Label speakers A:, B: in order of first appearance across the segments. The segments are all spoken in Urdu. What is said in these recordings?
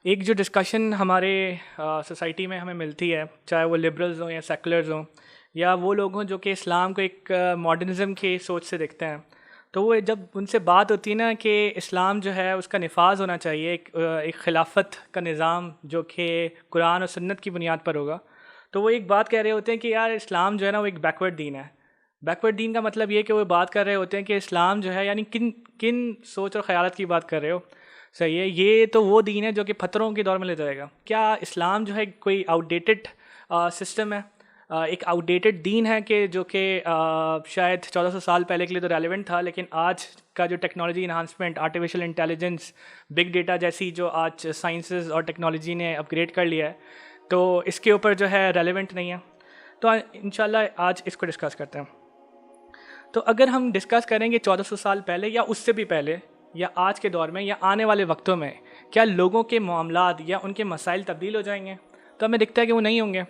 A: ایک جو ڈسکشن ہمارے سوسائٹی میں ہمیں ملتی ہے، چاہے وہ لبرلز ہوں یا سیکولرز ہوں یا وہ لوگ ہوں جو کہ اسلام کو ایک ماڈرنزم کی سوچ سے دیکھتے ہیں، تو وہ جب ان سے بات ہوتی ہے نا کہ اسلام جو ہے اس کا نفاذ ہونا چاہیے، ایک خلافت کا نظام جو کہ قرآن اور سنت کی بنیاد پر ہوگا، تو وہ ایک بات کہہ رہے ہوتے ہیں کہ یار اسلام جو ہے نا وہ ایک بیکورڈ دین ہے۔ بیکورڈ دین کا مطلب یہ کہ وہ بات کر رہے ہوتے ہیں کہ اسلام جو ہے یعنی کن سوچ اور خیالات کی بات کر رہے ہو، صحیح ہے، یہ تو وہ دین ہے جو کہ پتھروں کے دور میں لے جائے گا۔ کیا اسلام جو ہے کوئی آؤٹ ڈیٹڈ سسٹم ہے، ایک آؤٹ ڈیٹڈ دین ہے کہ جو کہ شاید 1400 سال پہلے کے لیے تو ریلیونٹ تھا، لیکن آج کا جو technology enhancement, artificial intelligence, big data جیسی جو آج سائنسز اور ٹیکنالوجی نے اپ گریڈ کر لیا ہے، تو اس کے اوپر جو ہے ریلیونٹ نہیں ہے؟ تو انشاءاللہ آج اس کو ڈسکس کرتے ہیں۔ تو اگر ہم ڈسکس کریں گے 1400 سال پہلے یا اس سے بھی پہلے یا آج کے دور میں یا آنے والے وقتوں میں کیا لوگوں کے معاملات یا ان کے مسائل تبدیل ہو جائیں گے، تو ہمیں دکھتا ہے کہ وہ نہیں ہوں گے۔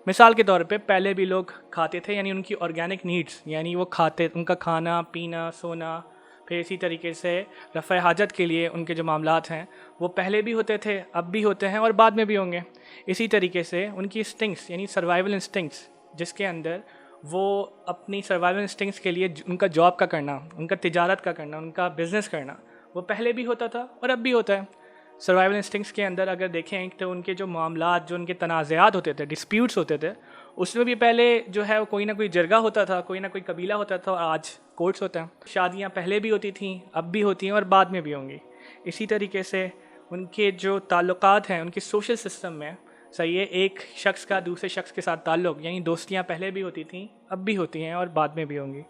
A: مثال کے طور پہ پہلے بھی لوگ کھاتے تھے، یعنی ان کی آرگینک نیڈس، یعنی وہ کھاتے، ان کا کھانا پینا سونا، پھر اسی طریقے سے رفع حاجت کے لیے ان کے جو معاملات ہیں وہ پہلے بھی ہوتے تھے، اب بھی ہوتے ہیں اور بعد میں بھی ہوں گے۔ اسی طریقے سے ان کی انسٹنکٹس یعنی سروائیول انسٹنکٹس، جس کے اندر وہ اپنی سروائیول انسٹنکٹس کے لیے ان کا جاب کا کرنا، ان کا تجارت کا کرنا، ان کا بزنس کرنا، وہ پہلے بھی ہوتا تھا اور اب بھی ہوتا ہے۔ سروائیول انسٹنکٹس کے اندر اگر دیکھیں تو ان کے جو معاملات، جو ان کے تنازعات ہوتے تھے، ڈسپیوٹس ہوتے تھے، اس میں بھی پہلے جو ہے کوئی نہ کوئی جرگہ ہوتا تھا، کوئی نہ کوئی قبیلہ ہوتا تھا، اور آج کورٹس ہوتے ہیں۔ شادیاں پہلے بھی ہوتی تھیں، اب بھی ہوتی ہیں اور بعد میں بھی ہوں گی۔ اسی طریقے سے ان کے جو تعلقات ہیں، ان کے سوشل سسٹم میں، صحیح ہے، ایک شخص کا دوسرے شخص کے ساتھ تعلق، یعنی دوستیاں پہلے بھی ہوتی تھیں، اب بھی ہوتی ہیں اور بعد میں بھی ہوں گی۔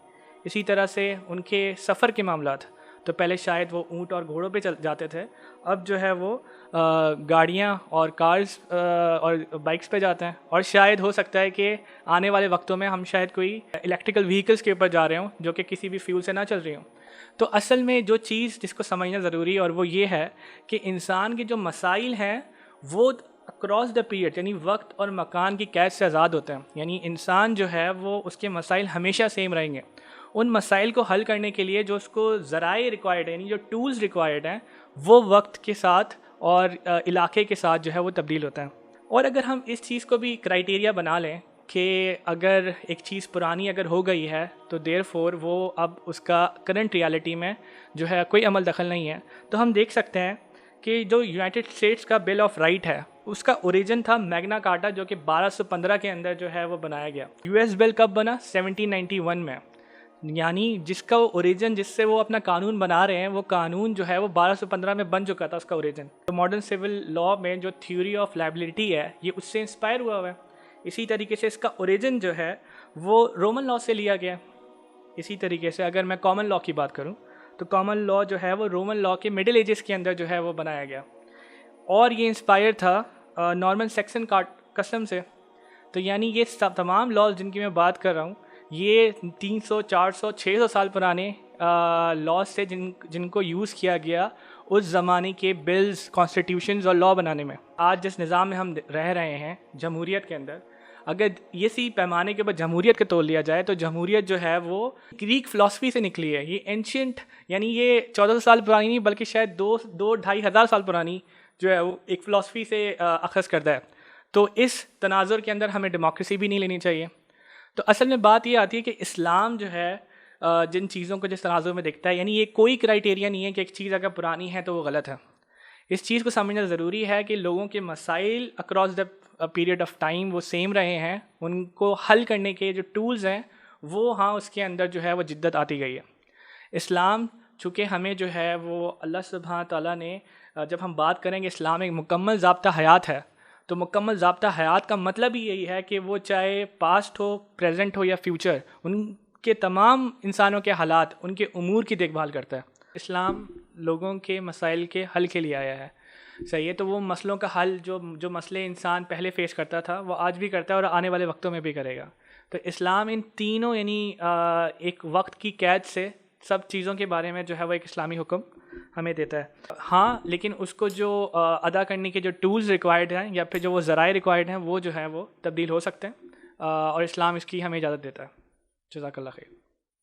A: اسی طرح سے ان کے سفر کے معاملات، تو پہلے شاید وہ اونٹ اور گھوڑوں پہ جاتے تھے، اب جو ہے وہ گاڑیاں اور کارز اور بائکس پہ جاتے ہیں، اور شاید ہو سکتا ہے کہ آنے والے وقتوں میں ہم شاید کوئی الیکٹریکل وہیکلس کے اوپر جا رہے ہوں جو کہ کسی بھی فیول سے نہ چل رہی ہوں۔ تو اصل میں جو چیز جس کو سمجھنا ضروری ہے، اور وہ یہ ہے کہ انسان کے جو مسائل ہیں وہ اکراس دا پیریڈ، یعنی وقت اور مکان کی قید سے آزاد ہوتے ہیں، یعنی انسان جو ہے وہ اس کے مسائل ہمیشہ سیم رہیں گے۔ ان مسائل کو حل کرنے کے لیے جو اس کو ذرائع ریکوائرڈ ہیں، یعنی جو ٹولز ریکوائرڈ ہیں، وہ وقت کے ساتھ اور علاقے کے ساتھ جو ہے وہ تبدیل ہوتا ہے۔ اور اگر ہم اس چیز کو بھی کرائیٹیریا بنا لیں کہ اگر ایک چیز پرانی اگر ہو گئی ہے تو دیر فور وہ اب اس کا کرنٹ ریالٹی میں جو ہے کوئی عمل دخل نہیں ہے، تو ہم دیکھ سکتے ہیں کہ جو یونائٹڈ اسٹیٹس کا بل آف رائٹ ہے اس کا اوریجن تھا میگنا کارٹا، جو کہ 1215 کے اندر جو ہے وہ بنایا گیا۔ یو ایس بل کب بنا؟ 1791 میں، یعنی جس کا وہ اوریجن، جس سے وہ اپنا قانون بنا رہے ہیں، وہ قانون جو ہے وہ 1215 میں بن چکا تھا اس کا اوریجن۔ تو ماڈرن سول لاء میں جو تھیوری آف لائبلٹی ہے یہ اس سے انسپائر ہوا ہے۔ اسی طریقے سے اس کا اوریجن جو ہے وہ رومن لاء سے لیا گیا۔ اسی طریقے سے اگر میں کامن لاء کی بات کروں تو کامن لاء جو ہے وہ رومن لاء کے مڈل ایجز کے اندر جو ہے وہ بنایا گیا، اور یہ انسپائر تھا نارمن سیکسن کسٹم سے۔ تو یعنی یہ تمام لاز جن کی میں بات کر رہا ہوں یہ 300 400 600 سال پرانے لاز سے جن کو یوز کیا گیا اس زمانے کے بلز، کانسٹیٹیوشنز اور لاء بنانے میں۔ آج جس نظام میں ہم رہ رہے ہیں جمہوریت کے اندر، اگر اسی پیمانے کے اوپر جمہوریت کو تول لیا جائے تو جمہوریت جو ہے وہ گریک فلاسفی سے نکلی ہے۔ یہ اینشینٹ، یعنی یہ 1400 سال پرانی نہیں بلکہ شاید 2-2-2.5 سال پرانی جو ہے وہ ایک فلاسفی سے اخذ کردہ ہے۔ تو اس تناظر کے اندر ہمیں ڈیموکریسی بھی نہیں لینی چاہیے۔ تو اصل میں بات یہ آتی ہے کہ اسلام جو ہے جن چیزوں کو جس تناظر میں دیکھتا ہے، یعنی یہ کوئی کرائیٹیریا نہیں ہے کہ ایک چیز اگر پرانی ہے تو وہ غلط ہے۔ اس چیز کو سمجھنا ضروری ہے کہ لوگوں کے مسائل across the period of time وہ سیم رہے ہیں، ان کو حل کرنے کے جو ٹولز ہیں وہ ہاں اس کے اندر جو ہے وہ جدت آتی گئی ہے۔ اسلام چونکہ ہمیں جو ہے وہ اللہ سبحانہ تعالیٰ نے، جب ہم بات کریں گے اسلام ایک مکمل ضابطہ حیات ہے، تو مکمل ضابطہ حیات کا مطلب ہی یہی ہے کہ وہ چاہے پاسٹ ہو، پریزنٹ ہو یا فیوچر، ان کے تمام انسانوں کے حالات، ان کے امور کی دیکھ بھال کرتا ہے۔ اسلام لوگوں کے مسائل کے حل کے لیے آیا ہے، صحیح ہے، تو وہ مسئلوں کا حل جو مسئلے انسان پہلے فیس کرتا تھا وہ آج بھی کرتا ہے اور آنے والے وقتوں میں بھی کرے گا۔ تو اسلام ان تینوں یعنی ایک وقت کی قید سے سب چیزوں کے بارے میں جو ہے وہ ایک اسلامی حکم ہمیں دیتا ہے۔ ہاں لیکن اس کو جو ادا کرنے کے جو ٹولز ریکوائرڈ ہیں یا پھر جو وہ ذرائع ریکوائرڈ ہیں وہ جو ہے وہ تبدیل ہو سکتے ہیں، اور اسلام اس کی ہمیں اجازت دیتا ہے۔ جزاک اللہ خیر۔